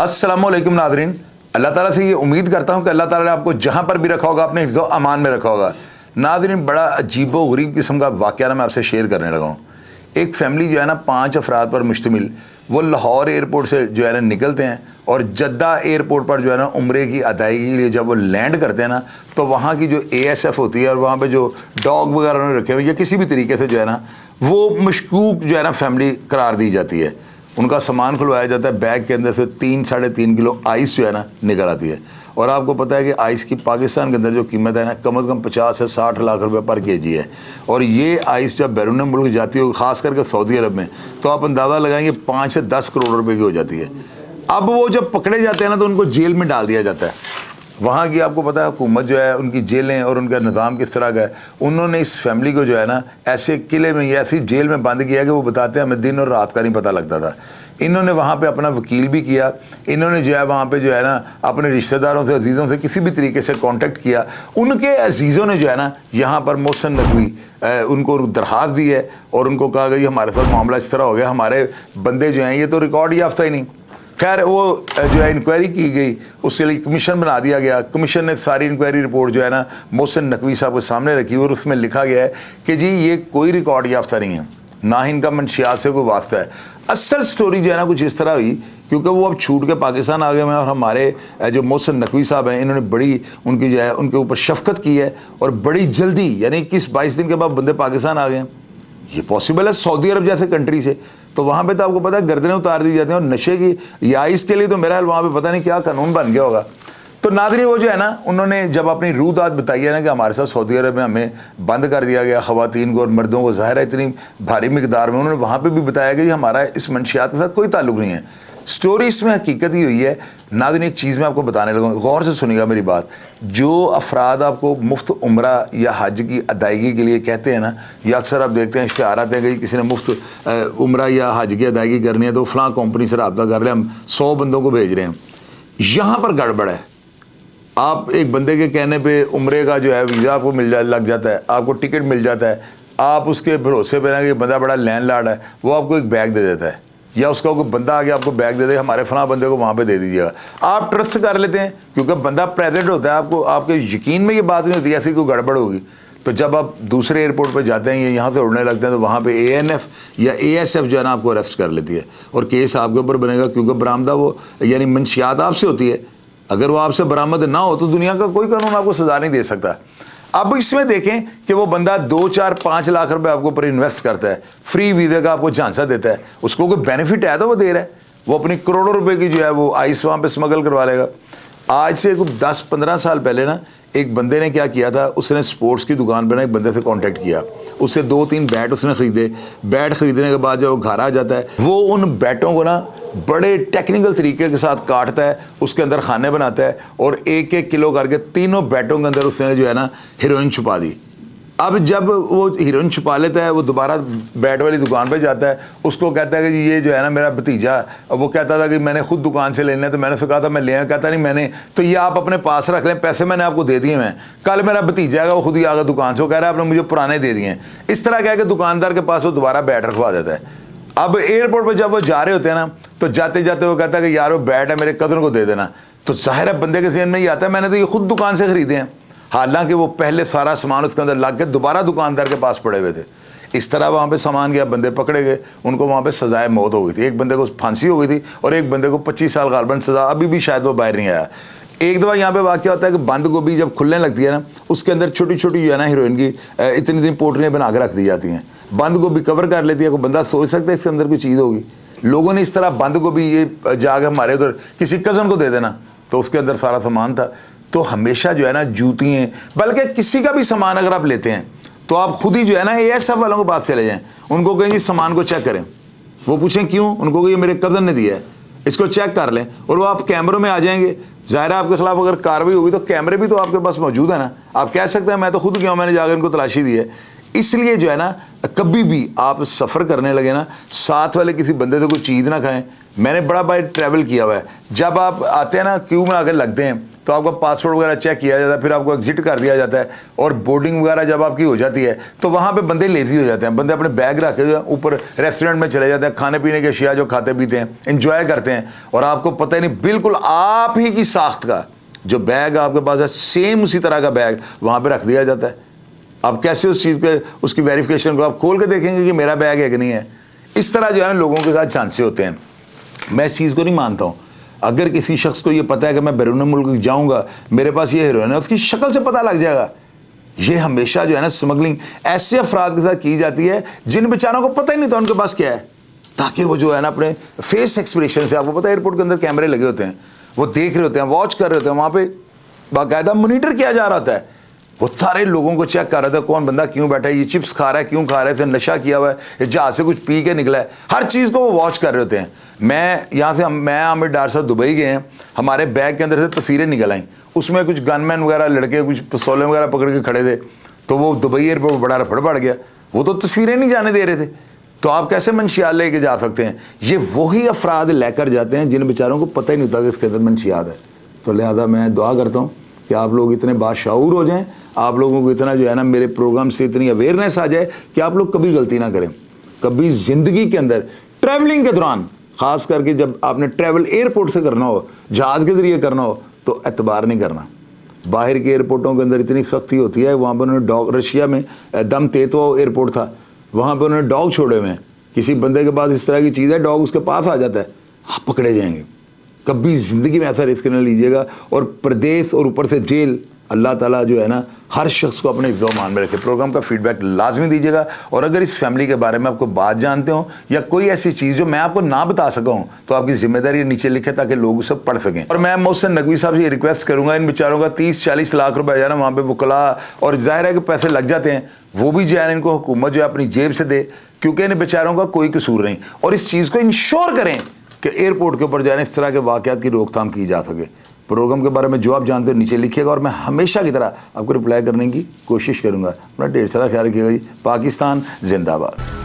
अस्सलामुअलैकुम नाज़रीन, अल्लाह ताला से ये उम्मीद करता हूँ कि अल्लाह ताला ने आपको जहाँ पर भी रखा होगा अपने हिफ्ज़ो अमान में रखा होगा। नाज़रीन, बड़ा अजीबो गरीब किस्म का वाक़या ना मैं आपसे शेयर करने लगा हूँ। एक फ़ैमिली जो है ना 5 अफराद पर मुश्तमिल, वो लाहौर एयरपोर्ट से जो है ना निकलते हैं और जद्दा एयरपोर्ट पर जो है ना उम्रे की अदायगी के लिए जब वो लैंड करते हैं ना, तो वहाँ की जो ASF होती है और वहाँ पर जो डॉग वगैरह उन्होंने रखे हुए या किसी भी तरीके से जो है ना वो मशकूक जो है ना फैमिली करार दी जाती है। उनका सामान खुलवाया जाता है, बैग के अंदर से 3-3.5 किलो आइस जो है ना निकल आती है। और आपको पता है कि आइस की पाकिस्तान के अंदर जो कीमत है ना कम से कम 50 से 60 लाख रुपए पर केजी है। और ये आइस जब बैरून मुल्क जाती है, ख़ास करके सऊदी अरब में, तो आप अंदाज़ा लगाएंगे 5 से 10 करोड़ रुपए की हो जाती है। अब वो जब पकड़े जाते हैं ना तो उनको जेल में डाल दिया जाता है। वहाँ की आपको पता है हुकूमत जो है, उनकी जेलें और उनका निज़ाम किस तरह का है। उन्होंने इस फैमिली को जो है ना ऐसे किले में या ऐसी जेल में बंद किया कि वो बताते हैं हमें दिन और रात का नहीं पता लगता था। इन्होंने वहाँ पे अपना वकील भी किया, इन्होंने जो है वहाँ पे जो है ना अपने रिश्तेदारों से, अजीज़ों से किसी भी तरीके से कांटेक्ट किया। उनके अजीज़ों ने जो है ना यहाँ पर मोहसिन नकवी उनको दरख्वास्त दी है और उनको कहा कि हमारे साथ मामला इस तरह हो गया, हमारे बंदे जो हैं ये तो रिकॉर्ड याफ्ता ही नहीं। खैर वो जो है इंक्वायरी की गई, उसके लिए कमीशन बना दिया गया। कमीशन ने सारी इंक्वायरी रिपोर्ट जो है ना मोहसिन नकवी साहब के सामने रखी और उसमें लिखा गया है कि जी ये कोई रिकॉर्ड याफ्ता नहीं है, ना ही इनका मंशियात से कोई वास्ता है। असल स्टोरी जो है ना कुछ इस तरह हुई, क्योंकि वो अब छूट के पाकिस्तान आ गए हैं और हमारे जो मोहसिन नकवी साहब हैं इन्होंने बड़ी उनकी जो है उनके ऊपर शफकत की है और बड़ी जल्दी यानी 21-22 दिन के बाद बंदे पाकिस्तान आ गए हैं। ये पॉसिबल है सऊदी अरब जैसे कंट्री से, तो वहाँ पे तो आपको पता है गर्दनें उतार दी जाती हैं। और नशे की या इसके लिए तो मेरा वहाँ पे पता नहीं क्या कानून बन गया होगा। तो नाज़रीन, वो जो है ना उन्होंने जब अपनी रूदात बताई है ना कि हमारे साथ सऊदी अरब में हमें बंद कर दिया गया, ख़वातीन को और मर्दों को, ज़ाहिर है इतनी भारी मिकदार में, उन्होंने वहाँ पे भी बताया कि हमारा इस मंशियात के साथ कोई ताल्लुक़ नहीं है। स्टोरी इसमें हकीकत ही हुई है। नाज़रीन, एक चीज़ मैं आपको बताने लगा, गौर से सुनिएगा मेरी बात। जो अफराद आपको मुफ्त उम्रा या हज की अदायगी के लिए कहते हैं ना, या अक्सर आप देखते हैं इश्तिहार आते हैं कि किसी ने मुफ्त उम्रा या हज की अदायगी करनी है तो फ़लाँ कंपनी से रब्ता कर रहे हैं, हम 100 बंदों को भेज रहे हैं। यहाँ पर गड़बड़ है। आप एक बंदे के कहने पे उम्रे का जो है वीज़ा आपको लग जाता है, आपको टिकट मिल जाता है, आप उसके भरोसे पे ना कि बंदा बड़ा लैंडलॉर्ड है, वो आपको एक बैग दे देता है, या उसका कोई बंदा आके आपको बैग दे दे, हमारे फलां बंदे को वहाँ पे दे दीजिएगा। आप ट्रस्ट कर लेते हैं क्योंकि बंदा प्रेजेंट होता है, आपको आपके यकीन में ये बात नहीं होती ऐसी कोई गड़बड़ होगी। तो जब आप दूसरे एयरपोर्ट पर जाते हैं या यहाँ से उड़ने लगते हैं तो वहाँ पे ANF या ASF जो है ना आपको अरेस्ट कर लेती है और केस आपके ऊपर बनेगा, क्योंकि बरामदा वो यानी मंशियात आपसे होती है। अगर वो आपसे बरामद ना हो तो दुनिया का कोई कानून आपको सज़ा नहीं दे सकता। अब इसमें देखें कि वो बंदा 2-4-5 लाख रुपए आपके ऊपर इन्वेस्ट करता है, फ्री वीज़े का आपको झांसा देता है, उसको कोई बेनिफिट है तो वो दे रहा है। वो अपनी करोड़ों रुपए की जो है वो आइस वहाँ पे स्मगल करवा लेगा। आज से 10-15 साल पहले ना एक बंदे ने क्या किया था, उसने स्पोर्ट्स की दुकान पर ना एक बंदे से कांटेक्ट किया, उससे 2-3 बैट उसने ख़रीदे। बैट ख़रीदने के बाद जब वो घर आ जाता है वो उन बैटों को ना बड़े टेक्निकल तरीके के साथ काटता है, उसके अंदर खाने बनाता है और 1-1 किलो करके तीनों बैटों के अंदर उसने जो है ना हीरोइन छुपा दी। अब जब वो हीरोइन छुपा लेता है वो दोबारा बैट वाली दुकान पे जाता है, उसको कहता है कि जी ये जो है ना मेरा भतीजा, वो कहता था कि मैंने खुद दुकान से लेना है, तो मैंने उसको कहा था मैं ले आया, कहता नहीं मैंने, तो ये आप अपने पास रख लें, पैसे मैंने आपको दे दिए हैं, कल मेरा भतीजा है वो खुद ही आगा दुकान से, वो कह रहा है आपने मुझे पुराने दे दिए हैं। इस तरह कह के दुकानदार के पास वो दोबारा बैट रखवा देता है। अब एयरपोर्ट पर जब वो जा रहे होते हैं ना तो जाते जाते वो कहता है कि यार वो बैट है मेरे कदर को दे देना। तो जाहिर है बंदे के ज़हन में ये आता है मैंने तो ये खुद दुकान से ख़रीदे हैं, हालांकि वो पहले सारा सामान उसके अंदर लग के दोबारा दुकानदार के पास पड़े हुए थे। इस तरह वहाँ पे सामान गया, बंदे पकड़े गए, उनको वहाँ पे सजाए मौत हो गई थी। एक बंदे को फांसी हो गई थी और एक बंदे को 25 साल गालबन सज़ा, अभी भी शायद वो बाहर नहीं आया। एक दफ़ा यहाँ पे वाक़या होता है कि बंद गोभी जब खुलने लगती है ना उसके अंदर छोटी छोटी जो है ना हीरोइन की इतनी इतनी पोटलियाँ बना के रख दी जाती हैं, बंद गोभी कवर कर लेती है। कोई बंदा सोच सकता है इसके अंदर कोई चीज़ होगी। लोगों ने इस तरह बंद गोभी ये जाकर हमारे उधर किसी कज़न को दे देना, तो उसके अंदर सारा सामान था। तो हमेशा जो है ना जूतियाँ, बल्कि किसी का भी सामान अगर आप लेते हैं तो आप खुद ही जो है ना ASF वालों के पास चले जाएँ, उनको कहें जी सामान को चेक करें। वो पूछें क्यों, उनको ये मेरे कज़न ने दिया है, इसको चेक कर लें। और वो आप कैमरों में आ जाएंगे, ज़ाहिर है आपके खिलाफ अगर कार्रवाई होगी तो कैमरे भी तो आपके पास मौजूद है ना, आप कह सकते हैं मैं तो खुद गया, मैंने जाकर इनको तलाशी दी है। इसलिए जो है ना, कभी भी आप सफ़र करने लगे ना, साथ वाले किसी बंदे से कोई चीज़ ना खाएं। मैंने बड़ा बार ट्रैवल किया हुआ है, जब आप आते हैं ना, क्यू में आकर लगते हैं तो आपका पासपोर्ट वगैरह चेक किया जाता है, फिर आपको एग्जिट कर दिया जाता है, और बोर्डिंग वगैरह जब आपकी हो जाती है तो वहाँ पे बंदे लेजी हो जाते हैं। बंदे अपने बैग रख के ऊपर रेस्टोरेंट में चले जाते हैं, खाने पीने के अशिया जो खाते पीते हैं, इंजॉय करते हैं, और आपको पता ही नहीं, बिल्कुल आप ही की साख्त का जो बैग आपके पास है, सेम उसी तरह का बैग वहाँ पर रख दिया जाता है। आप कैसे उस चीज़ के उसकी वेरिफिकेशन को आप खोल के देखेंगे कि मेरा बैग है कि नहीं है? इस तरह जो है ना लोगों के साथ चांसेस होते हैं। मैं इस चीज़ को नहीं मानता हूँ। अगर किसी शख्स को ये पता है कि मैं बैरून मुल्क जाऊँगा, मेरे पास ये हीरोइन है, उसकी शक्ल से पता लग जाएगा। ये हमेशा जो है ना स्मगलिंग ऐसे अफराद के साथ की जाती है जिन बेचारों को पता ही नहीं था उनके पास क्या है, ताकि वो जो है ना अपने फेस एक्सप्रेशन से, आपको पता है एयरपोर्ट के अंदर कैमरे लगे होते हैं, वो देख रहे होते हैं, वॉच कर रहे होते हैं, वहाँ पे बाकायदा मोनीटर किया जा रहा है। वो सारे लोगों को चेक कर रहा था, कौन बंदा क्यों बैठा है, ये चिप्स खा रहा है क्यों खा रहा है, इसे नशा किया हुआ है, ये जहाज से कुछ पी के निकला है, हर चीज़ को वो वॉच कर रहे होते हैं। मैं आमिर डार साहब दुबई गए हैं, हमारे बैग के अंदर से तस्वीरें निकल आई, उसमें कुछ गनमैन वगैरह लड़के कुछ पिस्तौलें वगैरह पकड़ के खड़े थे, तो वो दुबई एयरपोर्ट बड़ा रफड़ पड़ गया, वो तो तस्वीरें नहीं जाने दे रहे थे। तो आप कैसे मंशियात लेके जा सकते हैं? ये वही अफराद लेकर जाते हैं जिन बेचारों को पता ही नहीं होता कि इसके अंदर मंशियात है। तो लिहाजा मैं दुआ करता हूँ कि आप लोग इतने बाशऊर हो जाएं, आप लोगों को इतना जो है ना मेरे प्रोग्राम से इतनी अवेयरनेस आ जाए कि आप लोग कभी गलती ना करें। कभी ज़िंदगी के अंदर ट्रैवलिंग के दौरान, ख़ास करके जब आपने ट्रैवल एयरपोर्ट से करना हो, जहाज़ के ज़रिए करना हो, तो एतबार नहीं करना। बाहर के एयरपोर्टों के अंदर इतनी सख्ती होती है, वहाँ पर उन्होंने डॉग, रशिया में दम तेतो एयरपोर्ट था, वहाँ पर उन्होंने डॉग छोड़े हुए हैं। किसी बंदे के पास इस तरह की चीज़ है, डॉग उसके पास आ जाता है, आप पकड़े जाएंगे। कभी ज़िंदगी में ऐसा रिस्क न लीजिएगा। और प्रदेश और ऊपर से जेल, अल्लाह ताला जो है ना हर शख्स को अपने हिफ्ज़-ओ-अमान में रखे। प्रोग्राम का फीडबैक लाजमी दीजिएगा, और अगर इस फैमिली के बारे में आपको बात जानते हो या कोई ऐसी चीज़ जो मैं आपको ना बता सका हूँ, तो आपकी जिम्मेदारी नीचे लिखे ताकि लोग उसे पढ़ सकें। और मैं मोहसिन नकवी साहब से ये रिक्वेस्ट करूँगा, इन बेचारों का 30-40 लाख रुपए जाना वहाँ पर वकला, और जाहिर है कि पैसे लग जाते हैं, वो भी जो है इनको हुकूमत जो है अपनी जेब से दे, क्योंकि इन बेचारों का कोई कसूर नहीं। और इस चीज़ को इंश्योर करें कि एयरपोर्ट के ऊपर जाने इस तरह के वाक़यात की रोकथाम की जा सके। प्रोग्राम के बारे में जो आप जानते हो नीचे लिखिएगा, और मैं हमेशा की तरह आपको रिप्लाई करने की कोशिश करूँगा। अपना ढेर सारा ख्याल रखिएगा जी। पाकिस्तान जिंदाबाद।